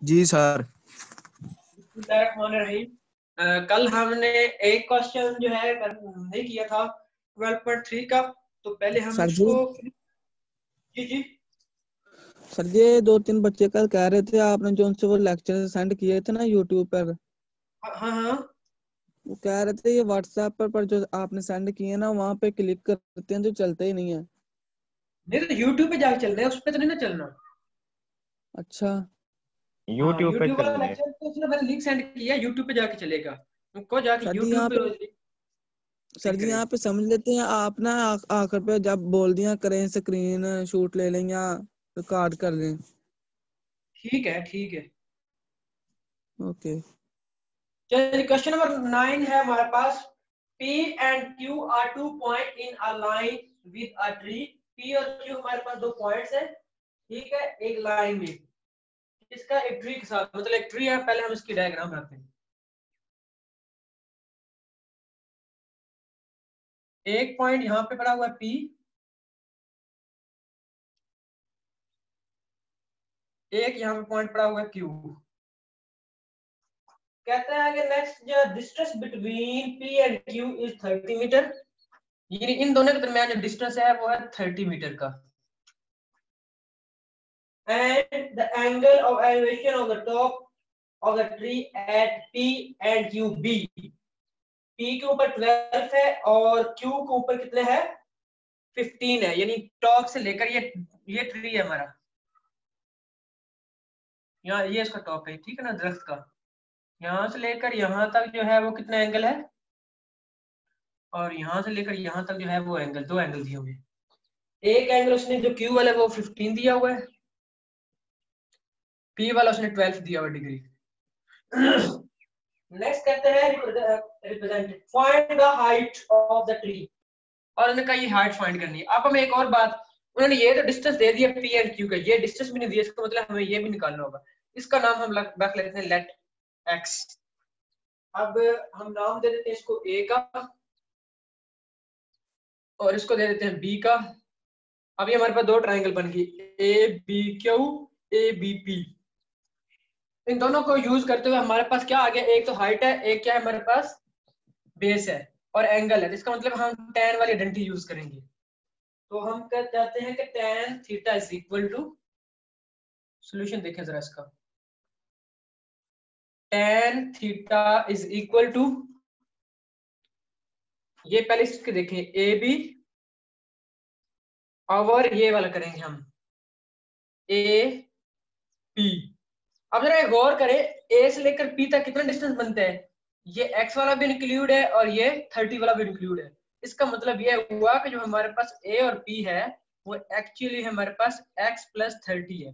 जी sir. कल हमने एक क्वेश्चन जो है नहीं किया था 12.3 का, तो पहले हम सर जी इसको जी जी सर ये 2-3 बच्चे कल कह रहे थे आपने जो उनसे वो लेक्चर सेंड किए थे ना यूट्यूब पर, हाँ हाँ वो कह रहे थे ये व्हाट्सएप पर जो आपने सेंड किए ना वहां पे क्लिक करते हैं जो चलते ही नहीं है। नहीं तो यूट्यूब पे जाके चलना है, उस पे तो नहीं ना चलना। अच्छा। हाँ यूट्यूब पे यूट्यूब वाला चलना है। लेक्चर तो उसने मैंने लिंक सेंड किया, यूट्यूब पे जाके चलेगा। उनको जाके सर जी यूट्यूब यहाँ पे पे सर क्लिक जी यहाँ करें। पे समझ लेते हैं आप ना आखिर पे जब बोल दिया करें स्क्रीन शूट ले लें या रिकॉर्ड कर लें। ठीक है ठीक है। ओके। चलिए क्वेश्चन नंबर 9 है हमारे पास। P and Q are 2 point in a line with a tree। P और Q हमारे पास दो पॉइंट्स है, ठीक है, एक लाइन में। इसका एक ट्री के साथ, मतलब एक ट्री है, पहले हम इसकी डायग्राम बनाते हैं। एक पॉइंट यहाँ पे पड़ा हुआ है P, एक यहाँ पे पॉइंट पड़ा हुआ है Q। कहता है कि नेक्स्ट जो distance between P and Q is 30 metre. यानी इन दोनों के दरमियान जो डिस्टेंस है वो है 30 मीटर का। And the angle of elevation of the top of the tree at P and Q B। P के ऊपर 12 है और Q के ऊपर कितने है 15 है। यानी टॉप से लेकर ये ट्री है हमारा, यहाँ ये इसका टॉप है, ठीक है ना, दरख्त का। यहाँ से लेकर यहाँ तक जो है वो कितना एंगल है, और यहाँ से लेकर यहाँ तक जो है वो एंगल, दो एंगल दिए हुए हैं। एक एंगल उसने जो Q वाला है वो 15 दिया हुआ है, P वाला उसने 12 दिया हुआ डिग्री। नेक्स्ट कहते हैं represent find the height of the tree. और उन्होंने कहा ये हाइट फाइंड करनी है। अब हमें एक और बात, उन्होंने ये तो डिस्टेंस दे दिया P एंड Q का, ये डिस्टेंस भी नहीं दिया, इसका मतलब हमें ये भी निकालना होगा। इसका नाम हम रख लेते हैं लेट x। अब हम नाम दे देते हैं इसको A का, और इसको दे देते हैं B का। अब ये हमारे पास दो ट्रायंगल बन गई, ABQ ABP। इन दोनों को यूज करते हुए हमारे पास क्या आ गया, एक तो हाइट है, एक क्या है हमारे पास बेस है और एंगल है। इसका मतलब हम tan वाली आइडेंटिटी यूज करेंगे। तो हम कह जाते हैं कि tan theta is equal to, solution देखें जरा इसका, tan theta is equal to, ये पहले इसके देखें AB और ये वाला करेंगे हम AP। अब जरा गौर करें A से लेकर P तक कितना डिस्टेंस बनता है, ये x वाला भी इंक्लूड है और ये 30 वाला भी इंक्लूड है। इसका मतलब ये हुआ कि जो हमारे पास A और P है वो एक्चुअली हमारे पास x प्लस 30 है।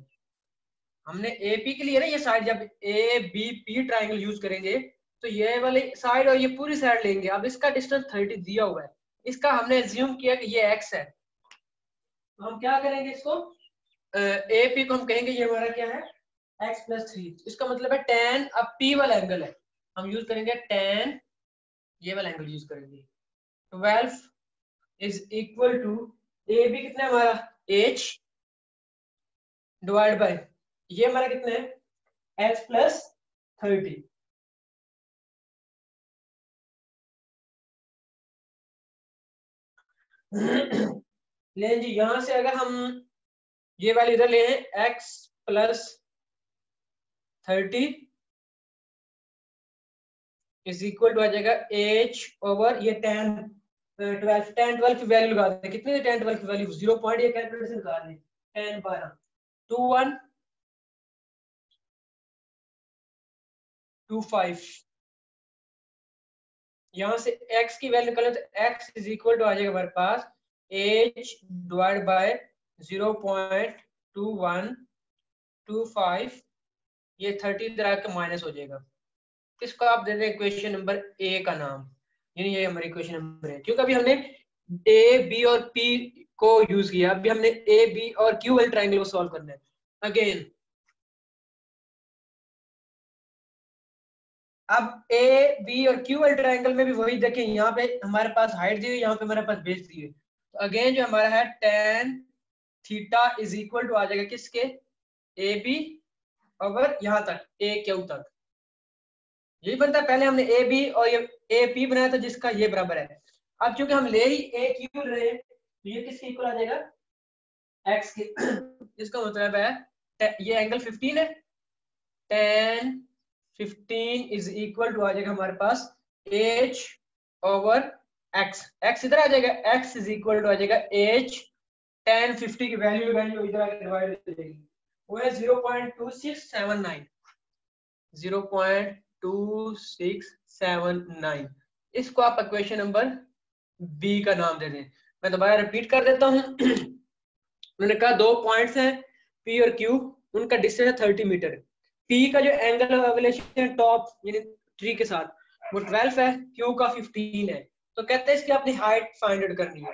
हमने AP के लिए ना ये साइड, जब ABP ट्राइंगल यूज करेंगे तो ये वाली साइड और ये पूरी साइड लेंगे। अब इसका डिस्टेंस 30 दिया हुआ है, इसका हमने एज्यूम किया कि ये x है, तो हम क्या करेंगे, इसको AP को हम कहेंगे ये हमारा क्या है x प्लस 3। इसका मतलब है tan, अब P वाला एंगल है, हम यूज करेंगे tan, ये वाला एंगल यूज करेंगे। 12 इज इक्वल टू AB कितना है हमारा h डिवाइड बाय ये हमारा कितना है x प्लस 30। लें जी, यहां से अगर हम ये वाली इधर ले x plus 30 is equal to आ जाएगा h ओवर ये tan 12 की वैल्यू लगा दें, कितनी है tan 12 की वैल्यू 0 पॉइंट, ये कैलकुलेशन निकाल लें, tan 12 2125। यहां से x की वैल्यू निकालें तो x इज इक्वल टू आ जाएगा हमारे पास h डिवाइड बाय 0.2125, ये 30 इधर आके माइनस हो जाएगा। इसको आप दे दें इक्वेशन नंबर ए का नाम, यानी ये हमारी इक्वेशन नंबर है, क्योंकि अभी हमने ए बी और पी को यूज किया, अभी हमने ए बी और क्यू वाले ट्रायंगल को सॉल्व करना है। अगेन अब ए बी और क्यू वाले ट्रायंगल में भी वही देखें, यहाँ पे हमारे पास हाइट दी हुई है, यहाँ पे हमारे पास बेस दी है। तो अगेन जो हमारा है tan theta is equal to आ जाएगा किसके, ए बी ओवर यहाँ तक ए क्यू तक, यही बनता है। पहले हमने ए बी और ये ए पी बनाया था जिसका ये बराबर है। अब चूंकि हम ले ही ए क्यू रहे हैं तो ये किसके इक्वल आ जाएगा, एक्स के। इसका मतलब है ये एंगल 15 है, tan 15 इज इक्वल टू आ जाएगा हमारे पास h ओवर x, x इधर आ जाएगा, x इज इक्वल टू आ जाएगा h tan 50 की वैल्यू वैल्यू इधर आके डिवाइड हो जाएगी, वो है 0.2679, 0.2679। इसको आप इक्वेशन नंबर बी का नाम दे दें। मैं दोबारा रिपीट कर देता हूं। मैंने कहा दो पॉइंट्स हैं P और Q, उनका डिस्टेंस है 30 मीटर। P का जो एंगल ऑफ एवलेशन टॉप यानी ट्री के साथ वो 12 है, Q का 15 है। तो कहते हैं इसकी अपनी हाइट फाइंड आउट करनी है।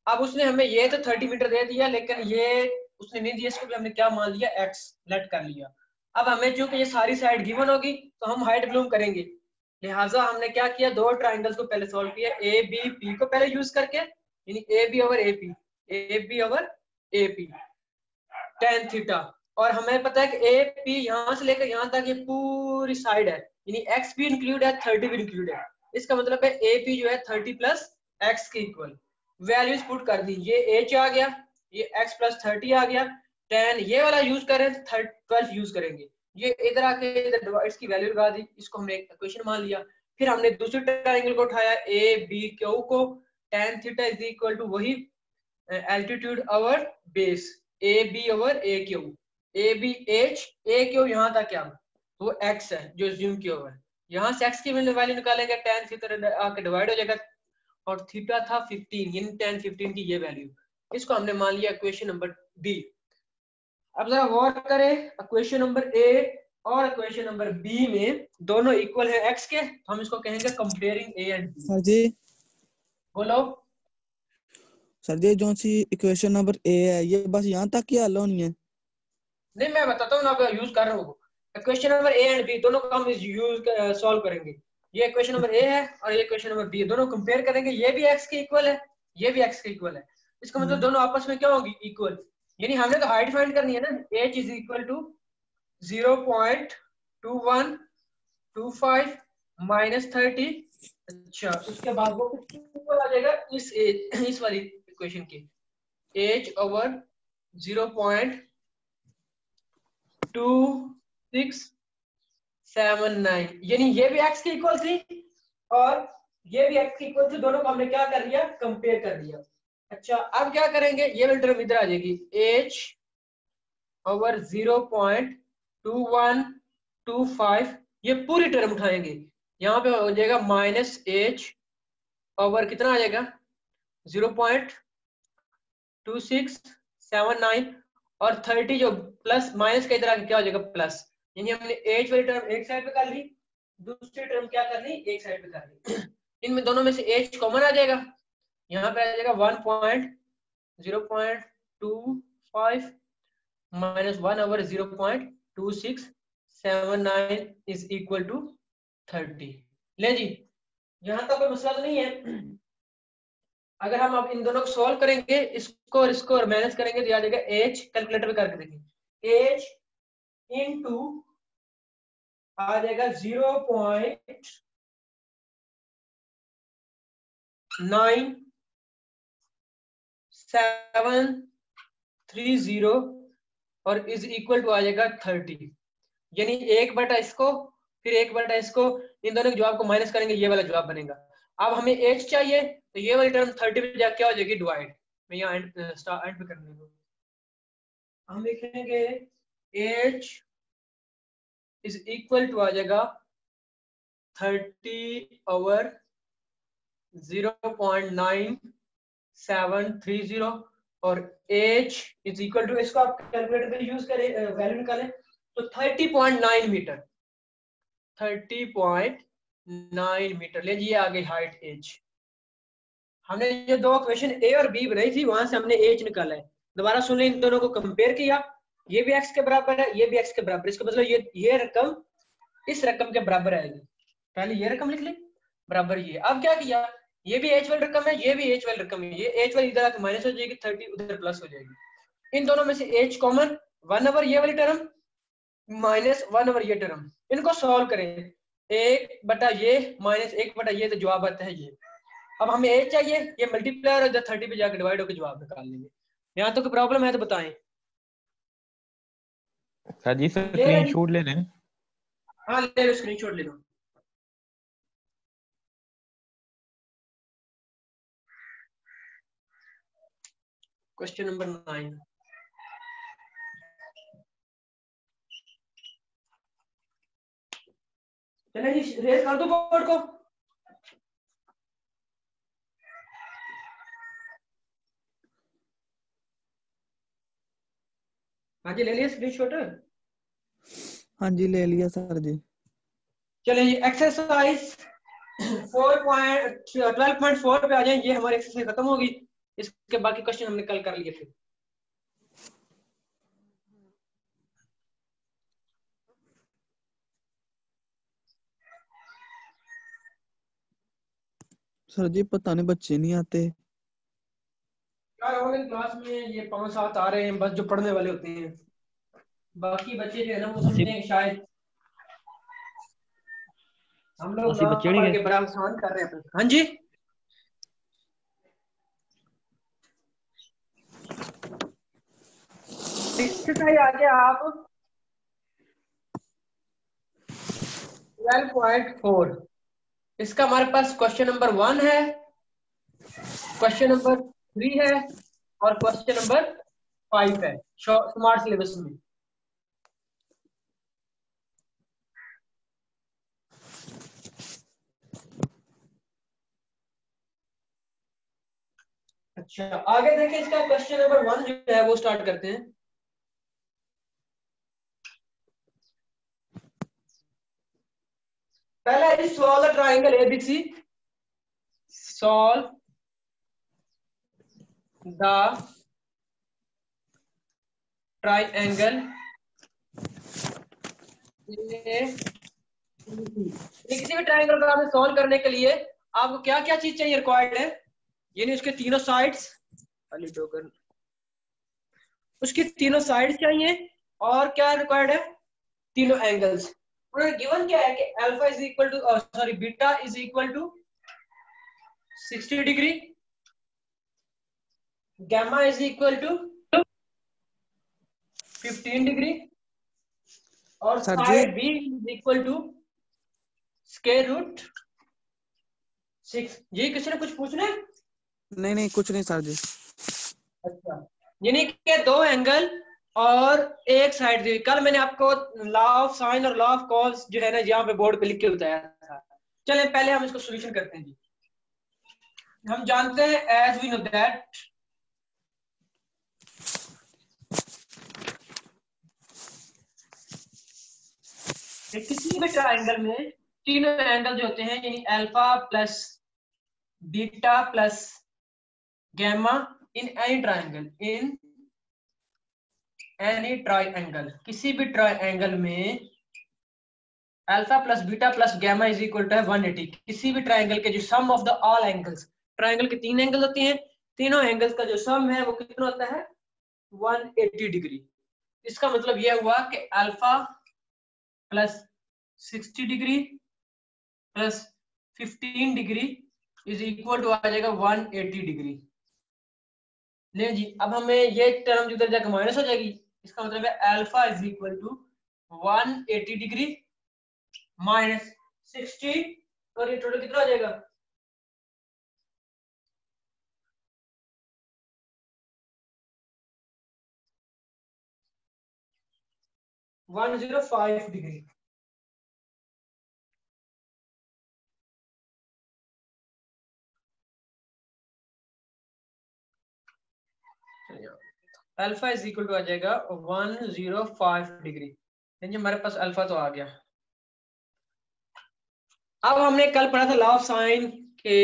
अब उसने हमें ये तो 30 मीटर दे दिया, लेकिन ये उसने नहीं दिया, इसको भी हमने क्या मान लिया, x लेट कर लिया। अब हमें चूंकि ये सारी साइड गिवन होगी तो हम हाइट मालूम करेंगे, लिहाजा हमने क्या किया, दो ट्राइंगल्स को पहले सॉल्व किया, ए बी पी को पहले यूज करके, यानी A B over A P, A B over A P tan theta. और हमें पता है कि ए पी यहाँ से लेकर यहाँ तक ये पूरी साइड है, यानी x भी इंक्लूड है, 30 भी इंक्लूड है। इसका मतलब है ए पी जो है 30 प्लस x के इक्वल। वैल्यूज पुट कर दी, ये h आ गया, ये x प्लस 30 आ गया, tan ये वाला यूज करें 12 यूज करेंगे, ये इधर आके इधर इसकी वैल्यू लगा दी, इसको हमने इक्वेशन मान लिया। फिर हमने दूसरे ट्रायंगल को उठाया ए बी क्यू को, tan theta is equal to वही altitude over base, A B over A Q, A B H, A Q यहाँ तक क्या वो x है जो ज्यूम किया हुआ है, यहाँ से x की वैल्यू निकालेंगे, tan थीटा आके डिवाइड हो जाएगा, और थीटा था 15, यानी tan 15 की ये वैल्यू, इसको हमने मान लिया इक्वेशन नंबर डी। अब जरा गौर करें, इक्वेशन नंबर ए और इक्वेशन नंबर बी में दोनों इक्वल है x के, तो हम इसको कहेंगे comparing A and B. Sir ji, बोलो सर जी जो सी इक्वेशन नंबर ए है ये बस यहाँ तक ही हल होनी है? नहीं, मैं बताता हूँ ना, आप यूज कर रहे हो। Equation number A and B दोनों को हम यूज सॉल्व करेंगे। ये इक्वेशन नंबर ए है और ये इक्वेशन नंबर बी, दोनों कंपेयर करेंगे, ये भी x के इक्वल है, ये भी x के इक्वल है। इसका मतलब दोनों आपस में क्या होगी, इक्वल। यानी हमने तो हाइट फाइंड करनी है ना, h is equal to 0.2125 minus 30। अच्छा, उसके बाद वो इक्वल आ जाएगा इस वाली इक्वेशन की, h ओवर 0.2679, यानी ये भी x के इक्वल थी और ये भी x के इक्वल थी, दोनों को हमने क्या कर लिया, कंपेयर कर लिया। अच्छा, अब क्या करेंगे, ये वाली टर्म इधर आ जाएगी, h ओवर 0.2125, ये पूरी टर्म उठाएंगे, यहाँ पे हो जाएगा माइनस h ओवर कितना आ जाएगा 0.2679, और 30 जो प्लस माइनस का इधर आके क्या हो जाएगा प्लस, यानी हमने h वाली टर्म एक साइड पे कर ली, दूसरी टर्म क्या कर ली, एक साइड पे कर ली। इनमें दोनों में से h कॉमन आ जाएगा, यहाँ पे आ जाएगा 1.0.25 minus 1 over 0.2679 is equal to 30। ले जी, यहाँ तक कोई मसला तो नहीं है। अगर हम अब इन दोनों को सॉल्व करेंगे, इसको और इसको और माइनस करेंगे तो आ जाएगा h, कैलकुलेटर पे करके देखिए, h इनटू आ जाएगा 0.9730 और इज इक्वल टू आ जाएगा 30, यानी एक बटा इसको फिर एक बटा इसको, इन दोनों के जवाब को माइनस करेंगे, ये वाला जवाब बनेगा। अब हमें h चाहिए तो ये वाली टर्म 30 पे जाके क्या हो जाएगी, डिवाइड। मैं यहाँ एंड पे करने दूँ, हम लिखेंगे h इज इक्वल टू आ जाएगा 30 ओवर 0.9730 और h इज इक्वल टू, इसको आप कैलकुलेटर पे यूज करें, वैल्यू निकालें तो 30.9 मीटर, 30.9 मीटर। ले जी, आ गई हाइट h। हमने जो दो इक्वेशन a और b बनाई थी वहां से हमने h निकाला है। दोबारा सुन लें, इन दोनों को कंपेयर किया, ये भी x के बराबर है, ये भी x के बराबर, इसका मतलब ये रकम इस रकम के बराबर आएगी। पहले ये रकम लिख ली बराबर ये। अब क्या किया, ये भी h वाली रकम है, ये भी h वाली रकम है, ये h वाली इधर आके माइनस हो जाएगी, 30 उधर प्लस हो जाएगी। इन दोनों में से h कॉमन, 1 ओवर ये वाली टर्म -1 ये टर्म, इनको सॉल्व करें 1 बटा ये -1 बटा ये, तो जवाब आता है ये। अब हमें ए चाहिए, ये मल्टीप्लायर और 30 पे जाकर डिवाइड होकर जवाब निकाल लेंगे। यहाँ तो कोई प्रॉब्लम है तो बताएं। सर जी स्क्रीनशॉट ले लें। हाँ ले लो, स्क्रीनशॉट ले लो। Question number 9। चले जी रेस कर दो बोर्ड को। हाँ जी ले लिया स्क्रीनशॉट। हाँ जी ले लिया सर जी। चलिए जी एक्सरसाइज 12.4 पे आ जाए। ये हमारी एक्सरसाइज खत्म होगी, इसके बाकी क्वेश्चन हमने कल कर लिए फिर। सर जी पता नहीं बच्चे नहीं आते यार ऑनलाइन क्लास में ये 5-7 आ रहे हैं बस, जो पढ़ने वाले होते हैं। बाकी बच्चे जो है ना वो समझते हैं शायद हम लोग ना पढ़ के बड़ा आसान कर रहे हैं। हाँ जी एक्सरसाइज आगे आप 12.4, इसका हमारे पास क्वेश्चन नंबर 1 है, क्वेश्चन नंबर 3 है और क्वेश्चन नंबर 5 है स्मार्ट सिलेबस में। अच्छा आगे देखिए, इसका क्वेश्चन नंबर 1 जो है वो स्टार्ट करते हैं। पहला है solve the triangle ABC, solve the triangle किसी भी ट्रायंगल को आपने सॉल्व करने के लिए आपको क्या क्या चीज चाहिए, रिक्वायर्ड है, यानी उसके तीनों साइड्स, उसकी तीनों साइड चाहिए और क्या रिक्वायर्ड है, तीनों एंगल्स। उन्होंने गिवन क्या है कि alpha is equal to sorry beta is equal to 60 degree, gamma is equal to 15 degree और side B is equal to square root 6। ये किसी ने कुछ पूछना है? नहीं कुछ नहीं सर जी। अच्छा यानी कि दो एंगल और एक साइड दी। कल मैंने आपको लॉ ऑफ साइन और लॉ ऑफ कॉस जो है ना यहाँ पे बोर्ड पे लिख के बताया था। चलें पहले हम इसको सॉल्यूशन करते हैं जी। हम जानते हैं एज वी नो दैट किसी भी ट्रायंगल में तीनों एंगल जो होते हैं यानी alpha plus beta plus gamma in any triangle, in any triangle, किसी भी ट्रायंगल में alpha plus beta plus gamma is equal to 180। किसी भी ट्रायंगल के जो sum of the all angles, triangle के 3 एंगल होते हैं, तीनों एंगल्स का जो सम है वो कितना होता है 180 डिग्री। इसका मतलब यह हुआ कि alpha plus 60 degree plus 15 degree is equal to आ जाएगा 180 डिग्री। ले जी अब हमें ये टर्म जो उधर जाकर माइनस हो जाएगी, इसका मतलब है alpha is equal to 180 degree minus 60 और ये टोटल कितना हो जाएगा 105 degree. Alpha is equal to आ जाएगा 105 डिग्री। यानी हमारे पास अल्फा तो आ गया। अब हमने कल पढ़ा था लॉ ऑफ साइन के,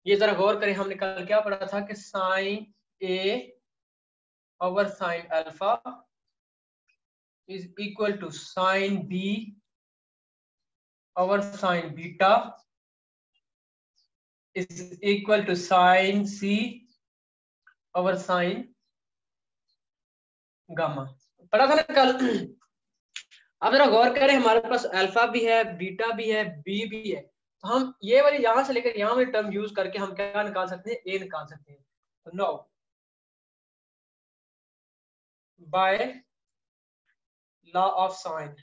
ये जरा गौर करें, हमने कल क्या पढ़ा था कि sine A over sine alpha is equal to sine B over sine beta is equal to sine C over sine gamma. पढ़ा था ना कल। अब जरा गौर करें, हमारे पास अल्फा भी है, बीटा भी है, बी भी है, तो हम ये वाली यहां से लेकर यहां वाली टर्म यूज करके हम क्या निकाल सकते हैं, ए निकाल सकते हैं। तो no, by law of sine,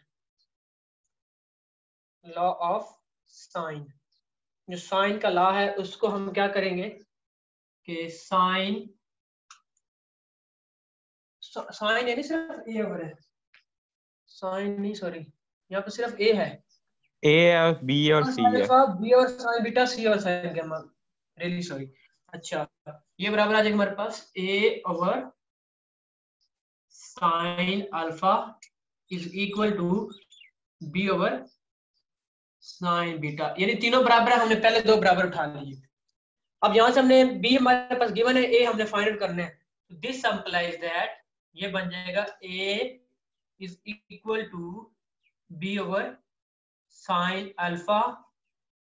law of sine, जो साइन का लॉ है उसको हम क्या करेंगे कि साइन, साइन है नहीं सिर्फ ए ओवर है, साइन नहीं सॉरी, यहाँ पे सिर्फ ए है, ए और बी और सी है। बी और साइन बीटा, सी और साइन गामा, रियली सॉरी। अच्छा, ये बराबर आ जाएगा हमारे पास A over sine alpha is equal to B over sine beta, यानी तीनों बराबर है, हमने पहले दो बराबर उठा लिए। अब यहां से हमने बी हमारे पास गिवन है, ए हमने फाइंड आउट करना है, दिस इंप्लाइज दैट ये बन जाएगा A is equal to B over sine alpha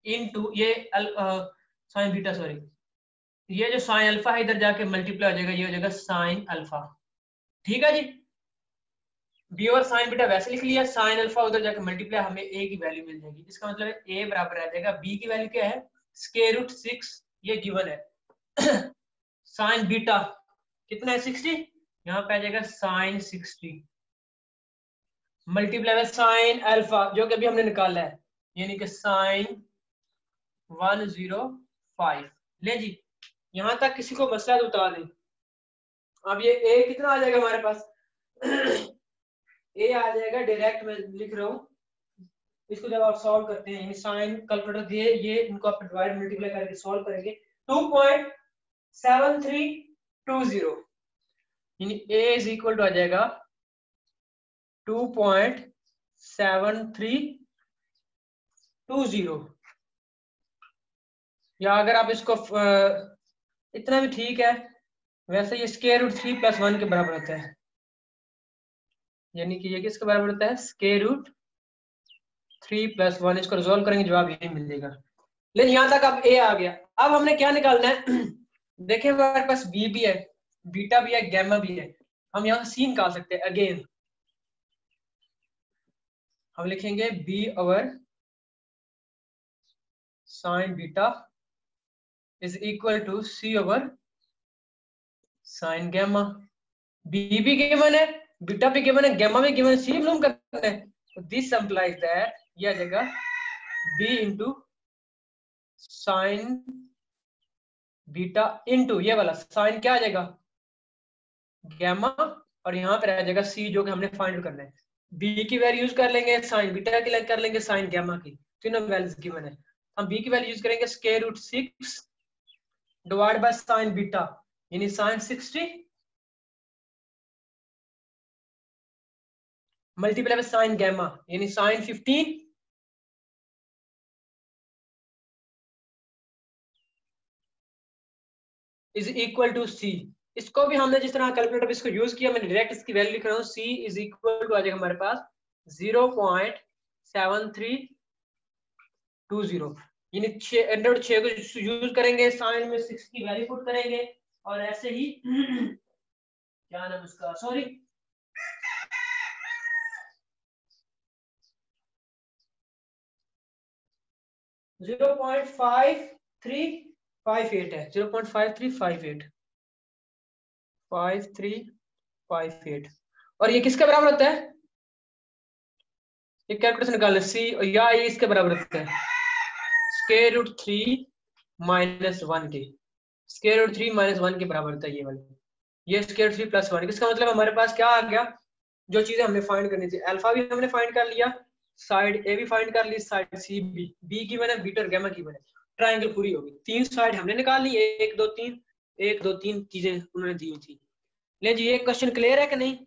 into ये साइन बीटा, सॉरी ये जो साइन अल्फा है इधर जाके मल्टीप्लाई हो जाएगा, ये हो जाएगा साइन अल्फा। ठीक है जी, बी और साइन बीटा वैसे लिख लिया, साइन अल्फा उधर जाके मल्टीप्लाई, हमें ए की वैल्यू मिल जाएगी। इसका मतलब है ए बराबर आ जाएगा, बी की वैल्यू क्या है, स्क्वायर रूट 6 ये गिवन है। साइन बीटा कितना है 60, यहाँ पे आ जाएगा साइन 60 मल्टीप्लाई में साइन अल्फा जो कि अभी हमने निकाला है, यानी कि साइन 105। ले जी, यहां तक किसी को मसला तो बता दें। अब ये ए कितना आ जाएगा हमारे पास, ए आ जाएगा डायरेक्ट, मैं लिख रहा हूँ इसको, जब आप सॉल्व करते हैं साइन कैलकुलेटर दिए, ये इनको आप डिवाइड मल्टीप्लाई करके सॉल्व करेंगे 2.7320, यानी ए इज इक्वल टू आ जाएगा 2.7320, या अगर आप इसको इतना भी ठीक है, वैसे ये स्क्वायर रूट 3 + 1 के बराबर होता है, यानी कि ये किसके बराबर होता है, स्क्वायर रूट 3 + 1, इसको रिजॉल्व करेंगे जवाब यही मिलेगा। लेकिन यहां तक अब ए आ गया, अब हमने क्या निकालना है, देखिए हमारे पास बी भी है, बीटा भी है, गैमा भी है, हम यहाँ सी निकाल सकते हैं। अगेन हम लिखेंगे B over sine beta is equal to C over sine gamma. B भी गिवन है, बीटा भी गिवन है, गैमा भी गिवन है, सी मालूम करना है, तो दिस इंप्लाइज दैट ये आ जाएगा B into sine beta into ये वाला साइन क्या आ जाएगा गैमा, और यहाँ पर आ जाएगा सी जो कि हमने फाइंड करना है। बी की वैल्यू यूज कर लेंगे, साइन बीटा की कर लेंगे, साइन गैमा की, तीनों वैल्यूज गिवन है। हम बी की वैल्यू यूज करेंगे square root 6 divide by sine beta, यानी sine 60 multiply by sine gamma, यानी sine 15 is equal to C. इसको भी हमने जिस तरह कैलकुलेटर इसको यूज किया, मैं डायरेक्ट इसकी वैल्यू लिख रहा हूँ, सी इज इक्वल टू आ जाएगा हमारे पास 0.7320, यानी 6 को यूज करेंगे, साइन में 6 की वैल्यू पुट करेंगे, और ऐसे ही क्या नाम उसका, सॉरी 0.5358 है, 0.5358 और ये किसके बराबर होता है, ये कैलकुलेशन निकाल ले, सी या ये इसके बराबर होता है स्क्वायर रूट 3 - 1 के, स्क्वायर रूट 3 - 1 के बराबर होता है ये वाला, ये स्क्वायर 3 + 1। इसका मतलब हमारे पास क्या आ गया, जो चीजें हमने फाइंड करनी थी, अल्फा भी हमने फाइंड कर लिया, साइड ए भी फाइंड कर ली, साइड सी भी, बी की मैंने बीटा और गैमा की मैंने, ट्रायंगल पूरी होगी, 3 साइड हमने निकाल ली, 1 2 3 चीजें उन्होंने दी थी। ले जी, ये क्वेश्चन क्लियर है कि नहीं,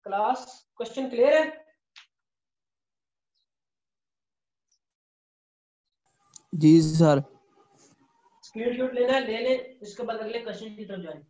क्लास क्वेश्चन क्लियर है? जी सर। स्क्रीनशॉट लेना है ले ले, इसके बाद अगले क्वेश्चन की तरफ जाएं।